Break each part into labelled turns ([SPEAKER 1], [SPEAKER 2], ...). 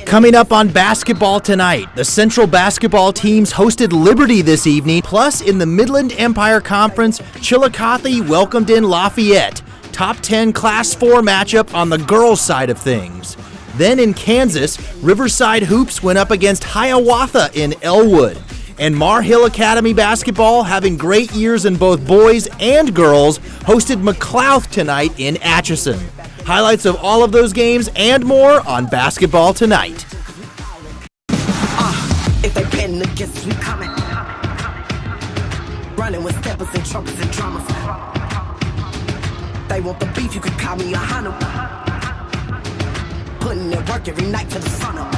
[SPEAKER 1] Coming up on Basketball Tonight, the Central basketball teams hosted Liberty this evening. Plus, in the Midland Empire Conference, Chillicothe welcomed in Lafayette. Top 10 Class 4 matchup on the girls' side of things. Then in Kansas, Riverside Hoops went up against Hiawatha in Elwood. And Mar Hill Academy basketball, having great years in both boys and girls, hosted McLouth tonight in Atchison. Highlights of all of those games and more on Basketball Tonight.
[SPEAKER 2] If they been against, we coming. Running with steppers and trumpets and drummers. They want the beef, you could call me a hunter. Putting in work every night till the sun up.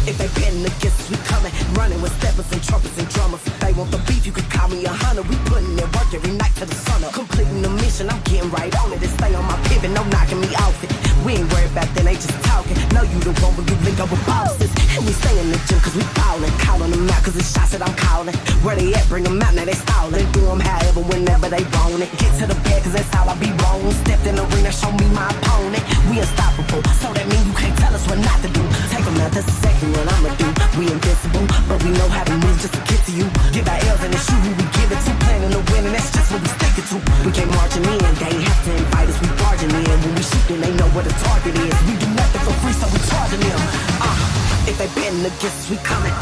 [SPEAKER 2] If they been against, we coming. Running with steppers and trumpets and drummers. They want the beef, you could call me a hunter. We putting in work every night till the sun up. Completing the mission, I'm getting right on it. And stay on my pivot, no knocking me off it. We ain't worried about that, they just talking. Know you the one when you link up with bosses. And we stay in the gym cause we ballin'. Calling them out cause it's shots that I'm calling. Where they at, bring them out, now they stallin'. Do them however, whenever they want it. Get to the bed cause that's how I be rolling. Stepped in the arena, show me my opponent. We unstoppable, so that mean you can't tell us what not to do. Take them out, that's exactly what I'ma do. We invincible, but we know how to move just to get to you. Give our L's and then shoot who we give it to. Planning to win and that's just what we stick it to. We came marching in, they ain't have to invite us, we barging in. When we shoot then they know where the target is. We do nothing for free, so we charging them. If they been against, we coming.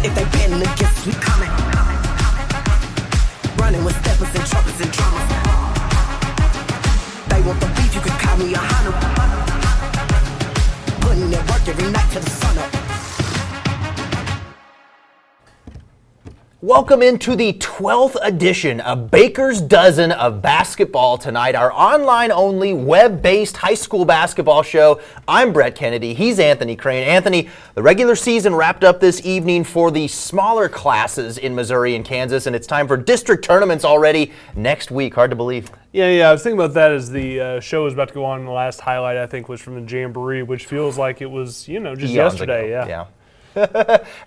[SPEAKER 2] If they been against, we coming. Running with steppers and trumpets and drummers. They want the beef, you could call me a hunter. Putting in work every night till the sun up.
[SPEAKER 1] Welcome into the 12th edition of Baker's Dozen of Basketball Tonight, our online-only, web-based high school basketball show. I'm Brett Kennedy. He's Anthony Crane. Anthony, the regular season wrapped up this evening for the smaller classes in Missouri and Kansas, and it's time for district tournaments already next week. Hard to believe.
[SPEAKER 3] Yeah, I was thinking about that as the show was about to go on. The last highlight, I think, was from the Jamboree, which feels like it was, just
[SPEAKER 1] Eons
[SPEAKER 3] yesterday.
[SPEAKER 1] Ago. Yeah.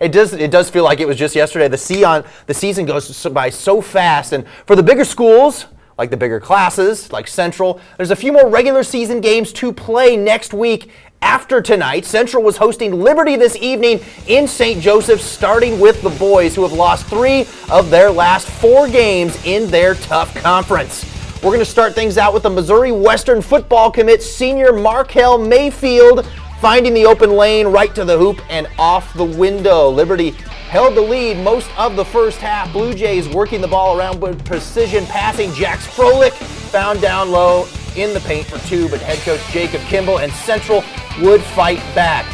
[SPEAKER 1] It does feel like it was just yesterday. The season goes by so fast, and for the bigger schools, like the bigger classes, like Central, there's a few more regular season games to play next week. After tonight, Central was hosting Liberty this evening in St. Joseph, starting with the boys, who have lost 3 of their last 4 games in their tough conference. We're going to start things out with the Missouri Western football commit senior Markel Mayfield, finding the open lane right to the hoop and off the window. Liberty held the lead most of the first half. Blue Jays working the ball around with precision passing. Jax Froelich found down low in the paint for 2, but head coach Jacob Kimball and Central would fight back.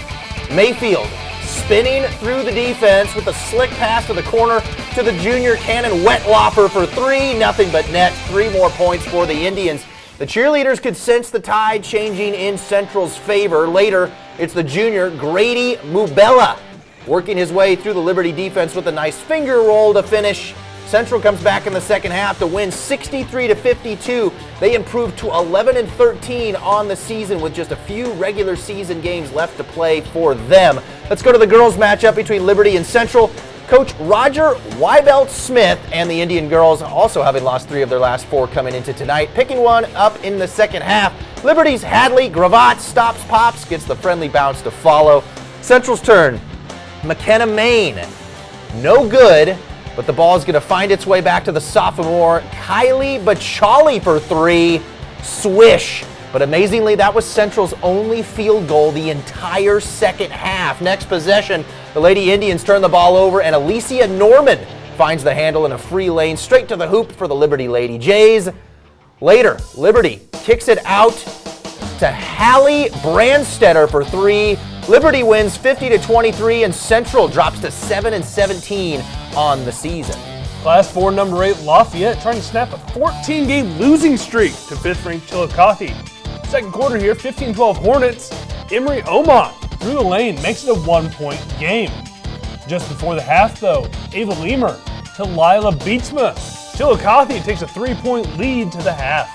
[SPEAKER 1] Mayfield spinning through the defense with a slick pass to the corner to the junior Cannon Wetloffer for 3. Nothing but net. 3 more points for the Indians. The cheerleaders could sense the tide changing in Central's favor. Later, it's the junior Grady Mubella working his way through the Liberty defense with a nice finger roll to finish. Central comes back in the second half to win 63-52. They improved to 11-13 on the season with just a few regular season games left to play for them. Let's go to the girls' matchup between Liberty and Central. Coach Roger Wybelt Smith and the Indian girls, also having lost 3 of their last 4 coming into tonight, picking one up in the second half. Liberty's Hadley Gravatt stops pops, gets the friendly bounce to follow. Central's turn. McKenna Main, no good, but the ball is going to find its way back to the sophomore Kylie Bachali for 3. Swish. But amazingly, that was Central's only field goal the entire second half. Next possession, the Lady Indians turn the ball over, and Alicia Norman finds the handle in a free lane straight to the hoop for the Liberty Lady Jays. Later, Liberty kicks it out to Hallie Brandstetter for 3. Liberty wins 50-23, and Central drops to 7-17 on the season.
[SPEAKER 3] Class 4 number 8 Lafayette trying to snap a 14-game losing streak to 5th-ranked Chillicothe. Second quarter here, 15-12 Hornets. Emery Omot through the lane makes it a 1-point game. Just before the half, though, Ava Lemer to Lila Beatsma. Chillicothe takes a 3-point lead to the half.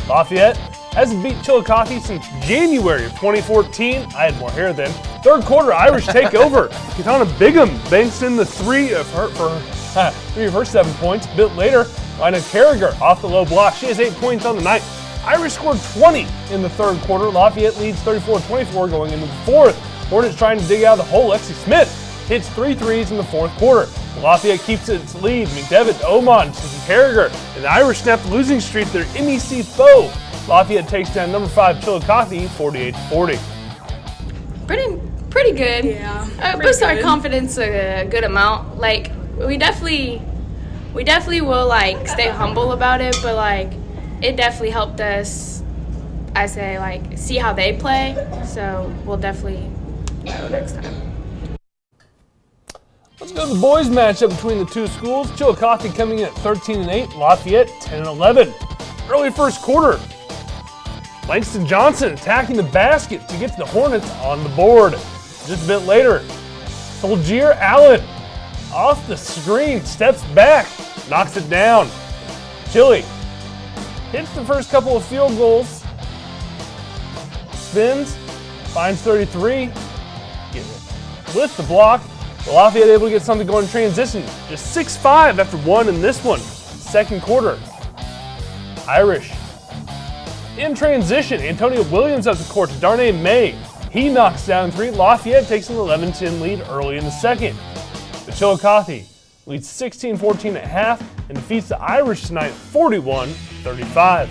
[SPEAKER 3] Lafayette hasn't beat Chillicothe since January of 2014. I had more hair then. Third quarter, Irish take over. Katana Bigham banks in the 3 of her 7 points. A bit later, Lina Carragher off the low block. She has 8 points on the night. Irish scored 20 in the third quarter. Lafayette leads 34-24 going into the fourth. Hornets trying to dig out of the hole. Lexi Smith hits 3 threes in the fourth quarter. Lafayette keeps its lead. McDevitt, Oman, Carragher, and the Irish snap the losing streak to their MEC foe. Lafayette takes down number 5 Chillicothe 48-40.
[SPEAKER 4] Pretty good.
[SPEAKER 5] Yeah.
[SPEAKER 4] Boosts our confidence a good amount. Like we definitely will like stay humble about it, but like it definitely helped us. I say like see how they play. So we'll definitely go next time.
[SPEAKER 3] Let's go to the boys matchup between the two schools. Chillicothe coming in at 13-8, Lafayette 10-11. Early first quarter, Langston Johnson attacking the basket to get to the Hornets on the board. Just a bit later, Soldier Allen off the screen, steps back, knocks it down. Chili hits the first couple of field goals, spins, finds 33, with the block. Lafayette able to get something going in transition. Just 6-5 after one in this one. Second quarter. Irish. In transition, Antonio Williams up the court to Darnay May. He knocks down 3. Lafayette takes an 11-10 lead early in the second. The Chillicothe leads 16-14 at half and defeats the Irish tonight 41-35.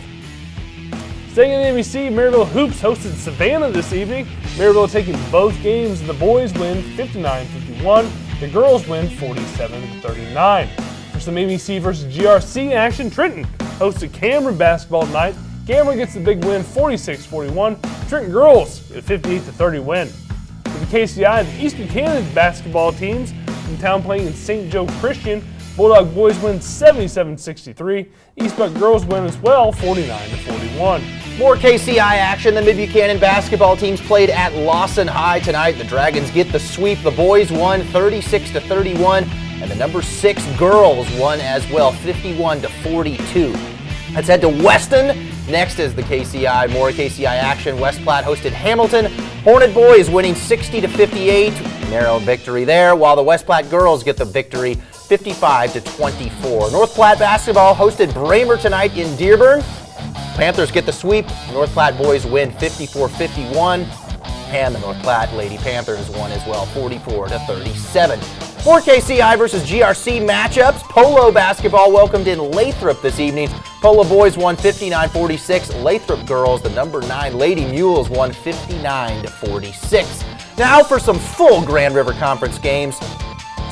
[SPEAKER 3] Staying in the MEC, Maryville Hoops hosted Savannah this evening. Maryville taking both games, and the boys win 59-51. The girls win 47-39. For some MEC versus GRC action, Trenton hosted Cameron basketball tonight. Cameron gets the big win 46-41. Trenton girls get a 58-30 win. For the KCI, the East Buchanan basketball teams from town playing in St. Joe Christian. Bulldog boys win 77-63. East Buck girls win as well 49-41.
[SPEAKER 1] More KCI action. The Mid-Buchanan basketball teams played at Lawson High tonight. The Dragons get the sweep. The boys won 36-31, and the number 6 girls won as well 51-42. Let's head to Weston. Next is the KCI. More KCI action. West Platte hosted Hamilton. Hornet boys winning 60-58. Narrow victory there, while the West Platte girls get the victory 55-24. North Platte basketball hosted Bramer tonight in Dearborn. Panthers get the sweep. North Platte boys win 54-51. And the North Platte Lady Panthers won as well 44-37. More KCI versus GRC matchups. Polo basketball welcomed in Lathrop this evening. Polo boys won 59-46. Lathrop girls, the number 9 Lady Mules, won 59-46. Now for some full Grand River Conference games.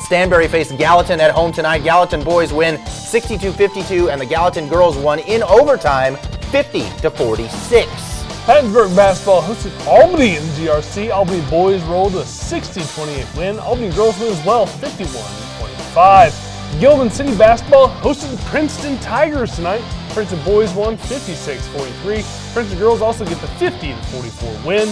[SPEAKER 1] Stanberry faced Gallatin at home tonight. Gallatin boys win 62-52, and the Gallatin girls won in overtime 50-46.
[SPEAKER 3] Pattonsburg basketball hosted Albany in the GRC. Albany boys rolled a 60-28 win. Albany girls win as well 51-25. Gilman City basketball hosted the Princeton Tigers tonight. Princeton boys won 56-43. Princeton girls also get the 50-44 win.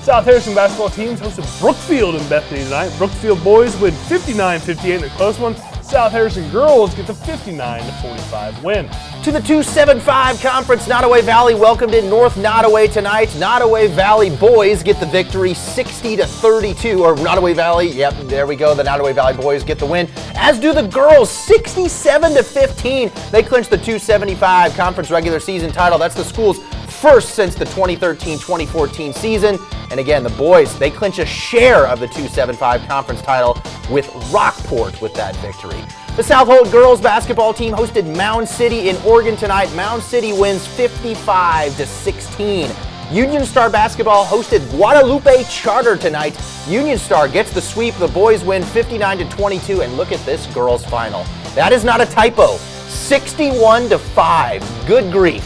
[SPEAKER 3] South Harrison basketball teams hosted Brookfield in Bethany tonight. Brookfield boys win 59-58 in a close one. South Harrison girls get the 59-45 win.
[SPEAKER 1] To the 275 conference, Nottoway Valley welcomed in North Nottoway tonight. Nottoway Valley boys get the victory 60-32, or Nottoway Valley, yep, there we go. The Nottoway Valley boys get the win, as do the girls 67-15. They clinch the 275 conference regular season title. That's the school's first since the 2013-2014 season. And again, the boys, they clinch a share of the 275 conference title with Rockport with that victory. The South Holt girls basketball team hosted Mound City in Oregon tonight. Mound City wins 55-16. Union Star basketball hosted Guadalupe Charter tonight. Union Star gets the sweep. The boys win 59-22, and look at this girls final. That is not a typo. 61-5. Good grief.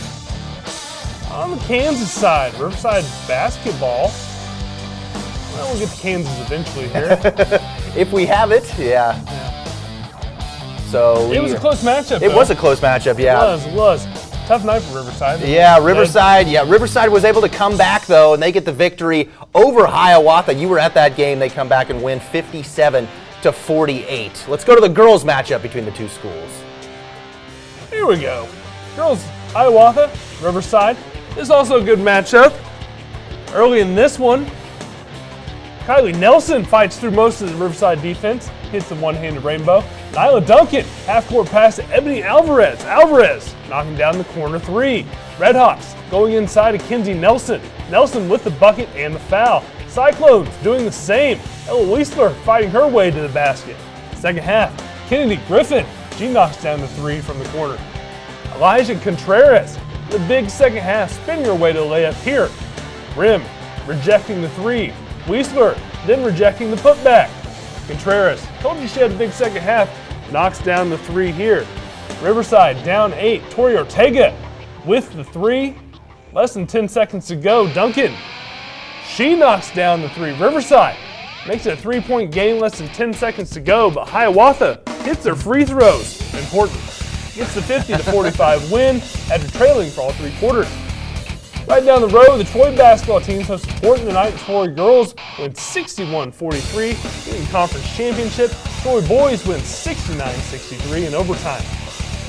[SPEAKER 3] On the Kansas side, Riverside basketball. Well, we'll get to Kansas eventually here.
[SPEAKER 1] If we have it, yeah. So
[SPEAKER 3] It was a close matchup.
[SPEAKER 1] It was a close matchup, yeah.
[SPEAKER 3] It was. Tough night for Riverside.
[SPEAKER 1] Yeah, Riverside. Yeah, Riverside was able to come back though, and they get the victory over Hiawatha. You were at that game. They come back and win 57-48. Let's go to the girls' matchup between the two schools.
[SPEAKER 3] Here we go. Girls, Hiawatha, Riverside. This is also a good matchup. Early in this one, Kylie Nelson fights through most of the Riverside defense, hits the one-handed rainbow. Nyla Duncan, half-court pass to Ebony Alvarez. Alvarez knocking down the corner 3. Redhawks going inside to Kinsey Nelson. Nelson with the bucket and the foul. Cyclones doing the same. Ella Weisler fighting her way to the basket. Second half, Kennedy Griffin. She knocks down the three from the corner. Elijah Contreras, the big second half, spinning her way to the layup here. Rim rejecting the three. Weisler then rejecting the putback. Contreras, told you she had a big second half, knocks down the three here. Riverside down 8. Tori Ortega with the three. Less than 10 seconds to go. Duncan, she knocks down the three. Riverside makes it a 3-point game, less than 10 seconds to go, but Hiawatha hits their free throws. Important. Gets the 50-45 win after trailing for all 3 quarters. Right down the road, the Troy basketball teams host Portland tonight. The Troy girls win 61-43, winning conference championship. Troy boys win 69-63 in overtime.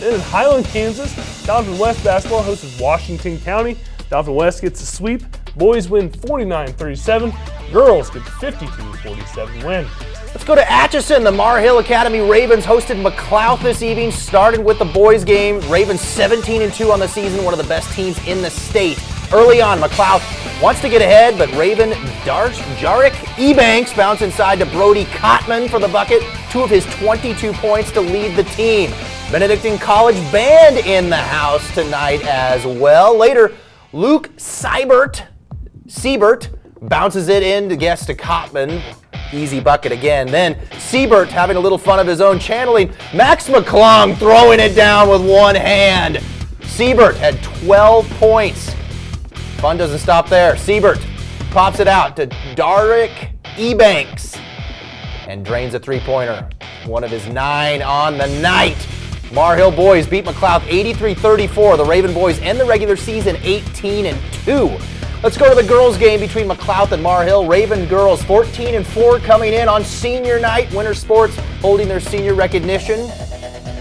[SPEAKER 3] Then in Highland, Kansas, Donovan West basketball hosts Washington County. Donovan West gets a sweep. Boys win 49-37. Girls get the 52-47 win.
[SPEAKER 1] Let's go to Atchison. The Mar Hill Academy Ravens hosted McLouth this evening, started with the boys game. Ravens 17-2 on the season, one of the best teams in the state. Early on, McLouth wants to get ahead, but Raven Jarek Ebanks bounce inside to Brody Cotman for the bucket, 2 of his 22 points to lead the team. Benedictine College Band in the house tonight as well. Later, Luke Siebert bounces it in to guess to Cotman. Easy bucket again. Then Siebert having a little fun of his own, channeling Max McClung, throwing it down with one hand. Siebert had 12 points. Fun doesn't stop there. Siebert pops it out to Darek Ebanks and drains a three-pointer. One of his 9 on the night. Mar Hill boys beat McLouth 83-34. The Raven boys end the regular season 18-2. Let's go to the girls' game between McLouth and Mar Hill. Raven girls 14-4 coming in on senior night. Winter Sports holding their senior recognition.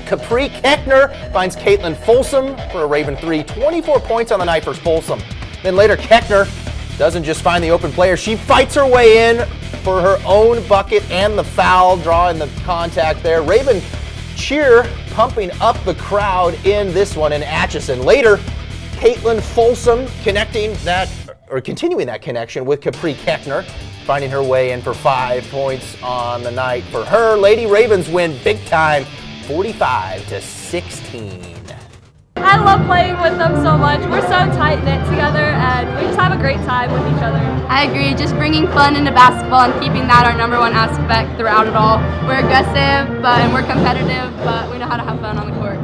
[SPEAKER 1] Capri Keckner finds Caitlin Folsom for a Raven 3. 24 points on the night for Folsom. Then later, Keckner doesn't just find the open player. She fights her way in for her own bucket and the foul, drawing the contact there. Raven cheer pumping up the crowd in this one in Atchison. Later, Caitlin Folsom continuing that connection with Capri Keckner, finding her way in for 5 points on the night for her. Lady Ravens win big time, 45-16.
[SPEAKER 5] I love playing with them so much. We're so tight-knit together, and we just have a great time with each other.
[SPEAKER 6] I agree. Just bringing fun into basketball and keeping that our number one aspect throughout it all. We're aggressive, and we're competitive, but we know how to have fun on the court.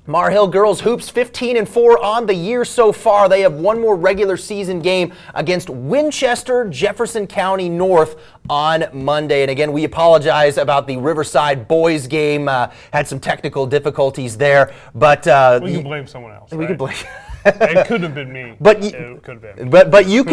[SPEAKER 1] Mar Hill girls hoops 15-4 on the year so far. They have one more regular season game against Winchester, Jefferson County North on Monday. And again, we apologize about the Riverside boys game. Had some technical difficulties there, but
[SPEAKER 3] we can blame someone else.
[SPEAKER 1] We can blame.
[SPEAKER 3] It could have been me. It could have been.
[SPEAKER 1] But you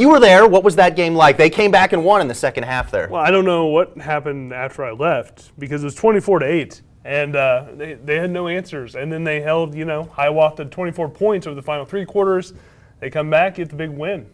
[SPEAKER 1] were there. What was that game like? They came back and won in the second half there.
[SPEAKER 3] Well, I don't know what happened after I left because it was 24-8. And they had no answers. And then they held, Hiawatha 24 points over the final 3 quarters. They come back, get the big win.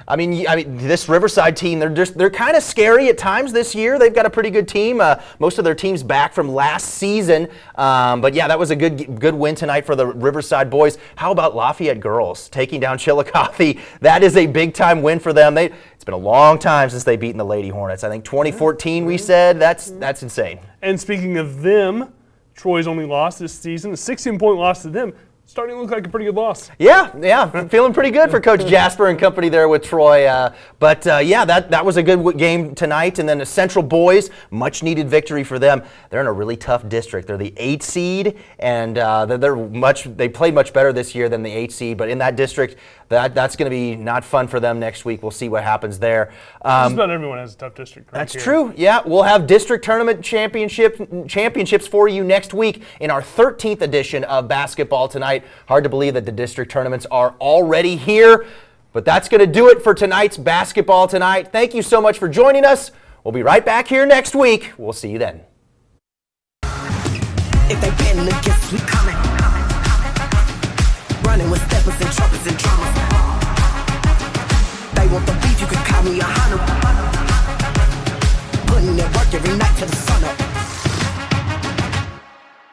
[SPEAKER 1] I mean, this Riverside team, they're kind of scary at times this year. They've got a pretty good team. Most of their team's back from last season. But yeah, that was a good win tonight for the Riverside boys. How about Lafayette girls taking down Chillicothe? That is a big time win for them. It's been a long time since they've beaten the Lady Hornets. I think 2014 we said. That's insane.
[SPEAKER 3] And speaking of them, Troy's only loss this season, a 16-point loss to them. Starting to look like a pretty good loss. Yeah, feeling pretty good for Coach Jasper and company there with Troy. That was a good game tonight. And then the Central boys, much needed victory for them. They're in a really tough district. They're the 8th seed, and they played much better this year than the 8th seed. But in that district, that's going to be not fun for them next week. We'll see what happens there. Just about everyone has a tough district.
[SPEAKER 1] That's true. Yeah, we'll have district tournament championships for you next week in our 13th edition of Basketball Tonight. Hard to believe that the district tournaments are already here, but that's going to do it for tonight's Basketball Tonight. Thank you so much for joining us. We'll be right back here next week. We'll see you then.
[SPEAKER 2] If they been against, we coming.